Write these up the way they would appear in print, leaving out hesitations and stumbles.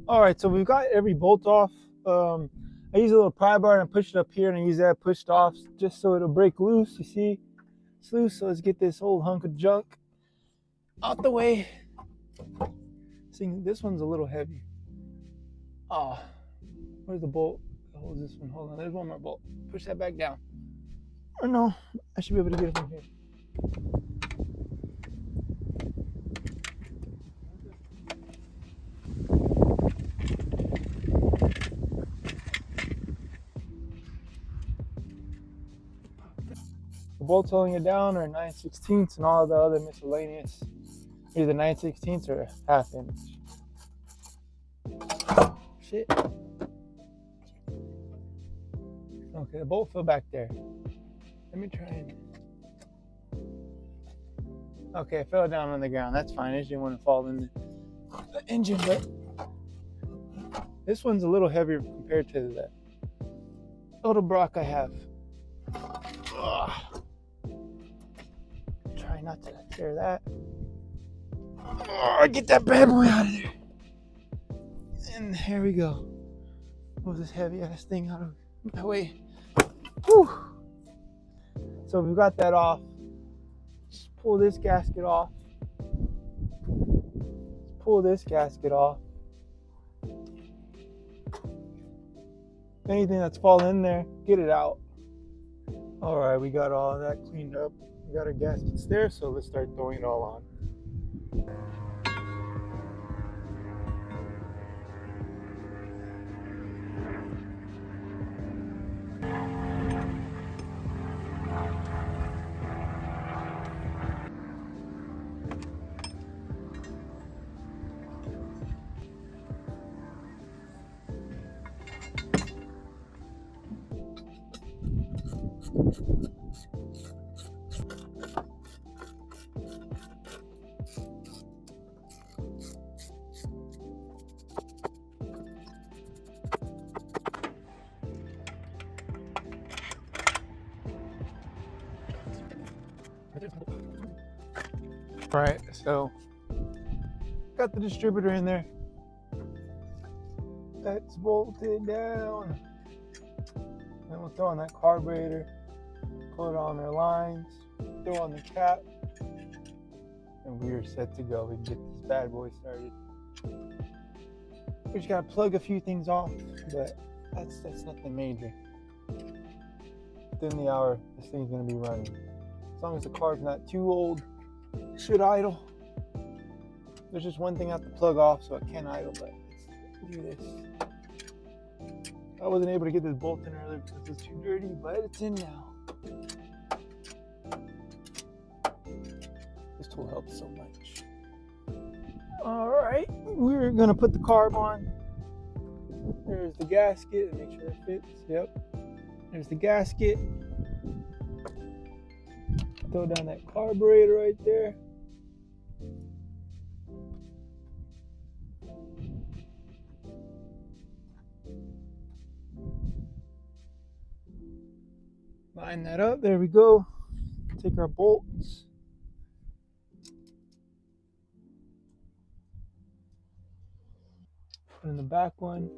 All right, so we've got every bolt off. I use a little pry bar and push it up here, and I use that pushed off just so it'll break loose. You see, it's loose. So let's get this old hunk of junk out the way. See, this one's a little heavy. Oh, where's the bolt that holds this one? Hold on, there's one more bolt. Push that back down. Or no, I should be able to get it from here. The bolts holding it down are 9/16 and all the other miscellaneous, either 9/16 or ½ inch. Shit. Okay, the bolt fell back there. Let me try and... Okay, it fell down on the ground. That's fine. I just didn't want to fall in the engine, but this one's a little heavier compared to the little Brock I have. Ugh. Try not to tear that. Oh, get that bad boy out of there. And here we go. Move this heavy ass thing out of my way. Whew. So we've got that off. Just pull this gasket off. Pull this gasket off. Anything that's fallen in there, get it out. All right, we got all that cleaned up. We got our gaskets there, so let's start throwing it all on. All right, so got the distributor in there. That's bolted down. Then we'll throw on that carburetor, put it on their lines, throw on the cap, and we are set to go. We can get this bad boy started. We just gotta plug a few things off, but that's nothing major. Within the hour, this thing's gonna be running. As long as the carb's not too old, it should idle. There's just one thing I have to plug off so it can idle, but let's do this. I wasn't able to get this bolt in earlier because it's too dirty, but it's in now. This tool helps so much. All right, we're gonna put the carb on. There's the gasket, make sure it fits. Yep. There's the gasket. Throw down that carburetor right there. Line that up. There we go. Take our bolts. Put in the back one.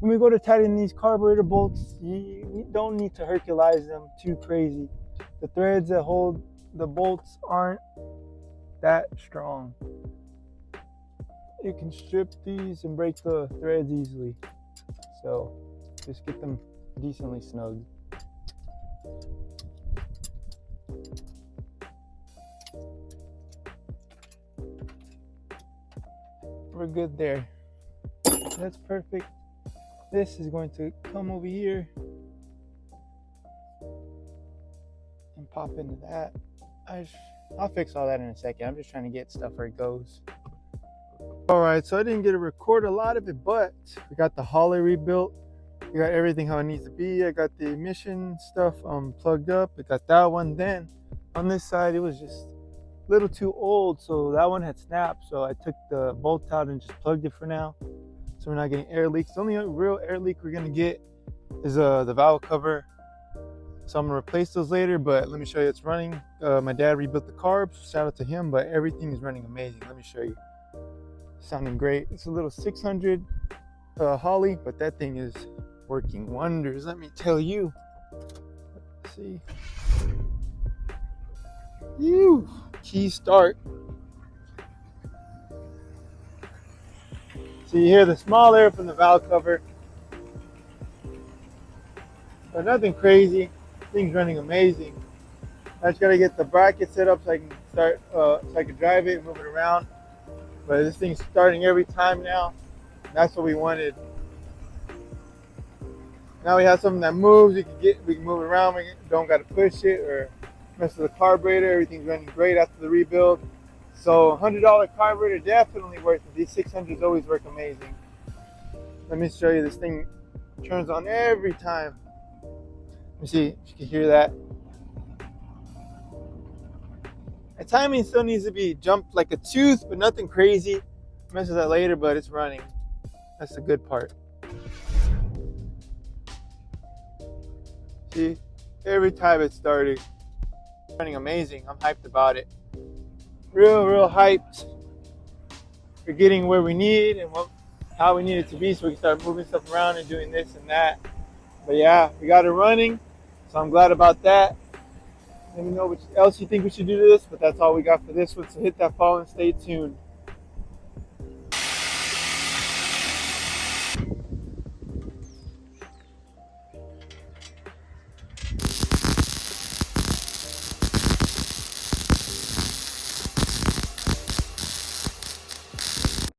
When we go to tighten these carburetor bolts, you don't need to Herculize them too crazy. The threads that hold the bolts aren't that strong. You can strip these and break the threads easily. So just get them decently snug. We're good there. That's perfect. This is going to come over here and pop into that. I'll fix all that in a second. I'm just trying to get stuff where it goes. All right, so I didn't get to record a lot of it, but we got the Holley rebuilt. We got everything how it needs to be. I got the emission stuff plugged up. I got that one. Then on this side, it was just a little too old, so that one had snapped. So I took the bolt out and just plugged it for now, so we're not getting air leaks. The only real air leak we're gonna get is the valve cover. So I'm gonna replace those later, but let me show you it's running. My dad rebuilt the carbs, shout out to him, but everything is running amazing. Let me show you. Sounding great. It's a little 600 Holley, but that thing is working wonders, let me tell you. Let's see. Key start. So you hear the small air from the valve cover, but nothing crazy. Thing's running amazing. I just gotta get the bracket set up so I can start, so I can drive it, move it around. But this thing's starting every time now. That's what we wanted. Now we have something that moves. We can move it around. We don't gotta push it or mess with the carburetor. Everything's running great after the rebuild. So $100 carburetor, definitely worth it. These 600s always work amazing. Let me show you. This thing turns on every time. Let me see if you can hear that. The timing still needs to be jumped like a tooth, but nothing crazy. Mess with that later, but it's running. That's the good part. See, every time it's starting, running amazing. I'm hyped about it. Real hyped. We're getting where we need and how we need it to be, so we can start moving stuff around and doing this and that. But yeah, we got it running, so I'm glad about that. Let me know what else you think we should do to this, but that's all we got for this one. So hit that follow and stay tuned.